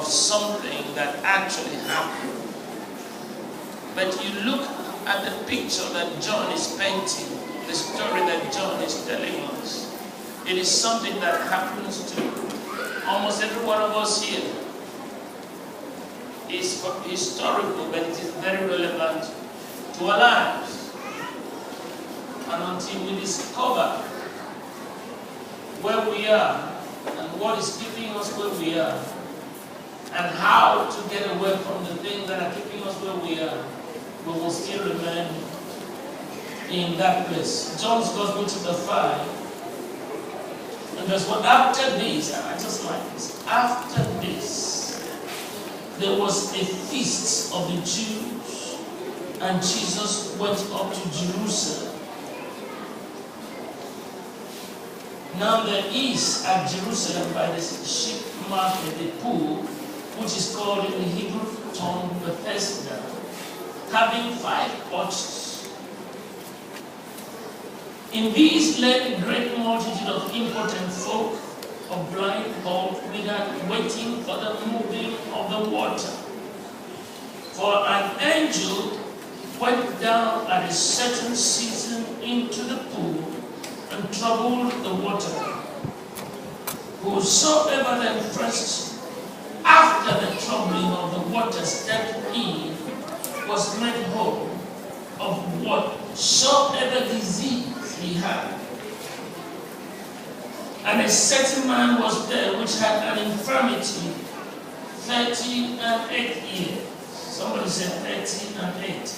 of something that actually happened. But you look at the picture that John is painting, the story that John is telling us. It is something that happens to almost every one of us here. It's historical, but it is very relevant to our lives. And until we discover where we are and what is keeping us where we are, and how to get away from the things that are keeping us where we are, we will still remain in that place. John's Gospel chapter 5. And verse 1, after this, and I just like this, after this, there was a feast of the Jews, and Jesus went up to Jerusalem. Now there is at Jerusalem by the sheep market a pool, which is called in the Hebrew tongue Bethesda, having 5 porches. In these lay a great multitude of impotent folk, of blind, halt, withered, waiting for the moving of the water. For an angel went down at a certain season into the pool and troubled the water. Whosoever then first, after the troubling of the water, stepped in, was made whole of whatsoever disease he had. And a certain man was there which had an infirmity 38 years. Somebody said 38.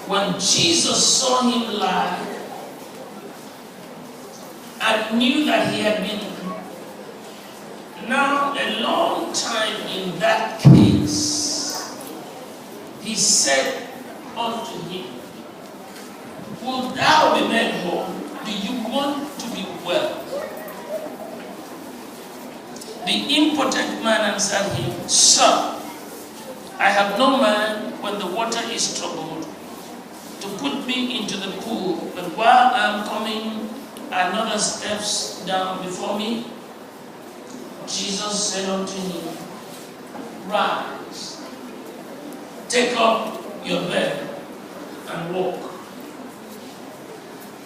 When Jesus saw him lie and knew that he had been now a long time in that case, he said unto him, wilt thou be made whole? Do you want to be well? The impotent man answered him, Sir, I have no man when the water is troubled to put me into the pool, but while I am coming, another steps down before me. Jesus said unto him, Rise, take up your bed and walk.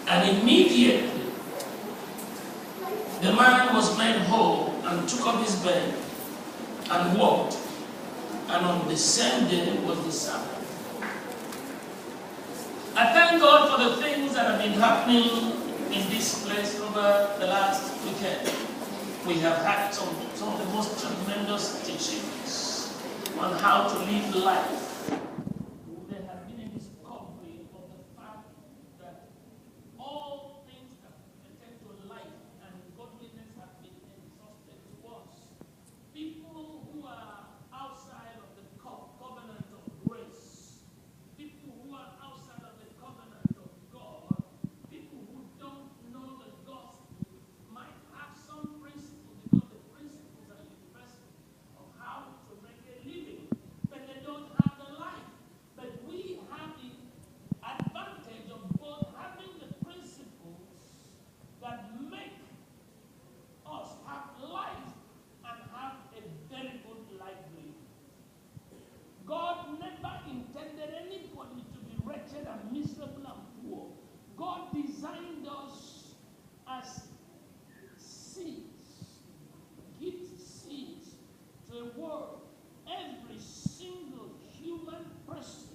And immediately the man was made whole and took up his bed and walked. And on the same day was the Sabbath. I thank God for the things that have been happening in this place over the last weekend. We have had some of the most tremendous teachings on how to live life. There has been a discovery of the fact that all things that pertain to life and godliness have been entrusted to us. People who are outside of the covenant of grace, people who are outside of the covenant of God, people who don't know the gospel might have some principles, because the principles are universal, of how to make a living, but they don't have the life. But we have the advantage of both having the principles that make us have life and have a very good livelihood. God never intended anybody to be wretched and miserable and poor. God designed us as seeds, gift seeds to a world. Every single human person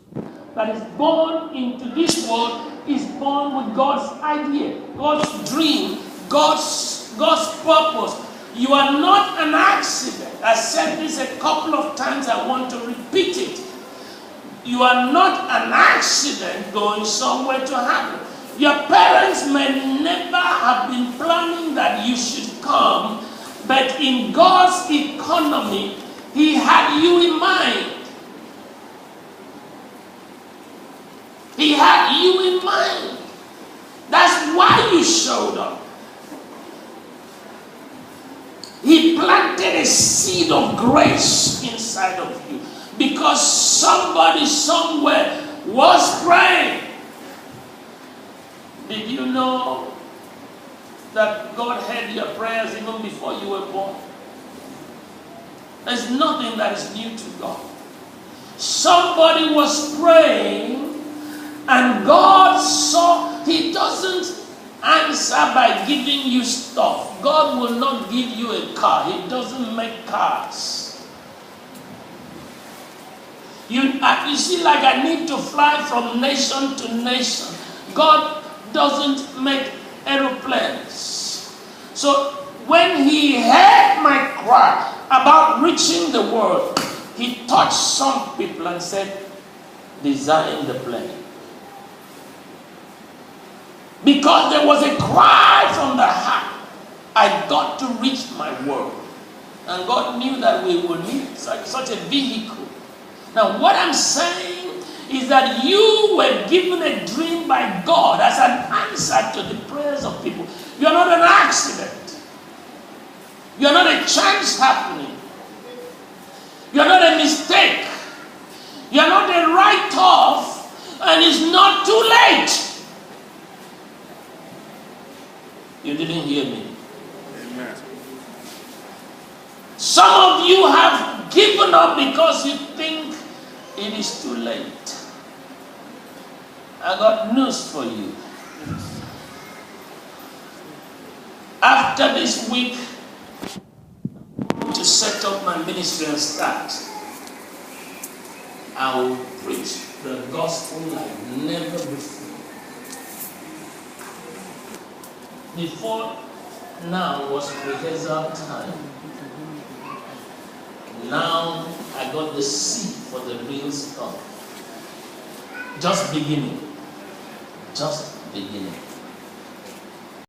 that is born into this world is born with God's idea, God's dream, God's purpose. You are not an accident. I said this a couple of times. I want to repeat it. You are not an accident going somewhere to happen. Your parents may never have been planning that you should come, but in God's economy, He had you in mind. He had you in mind. That's why you showed up. He planted a seed of grace inside of you because somebody somewhere was praying. Did you know that God heard your prayers even before you were born. There's nothing that is new to God. Somebody was praying and God saw. He doesn't answer by giving you stuff. God will not give you a car. He doesn't make cars. You see, like I need to fly from nation to nation. God doesn't make aeroplanes. So when he heard my cry about reaching the world, he touched some people and said, design the plane. Because there was a cry from the heart, I got to reach my world. And God knew that we would need such a vehicle. Now what I'm saying is that you were given a dream by God as an answer to the prayers of people. You are not an accident. You are not a chance happening. You are not a mistake. You are not a write-off, and it's not too late. You didn't hear me. Amen. Some of you have given up because you think it is too late. I got news for you. After this week, to set up my ministry and start, I will preach the gospel like never before. Before now was rehearsal time. Now I got the seed for the real stuff. Just beginning. Just beginning.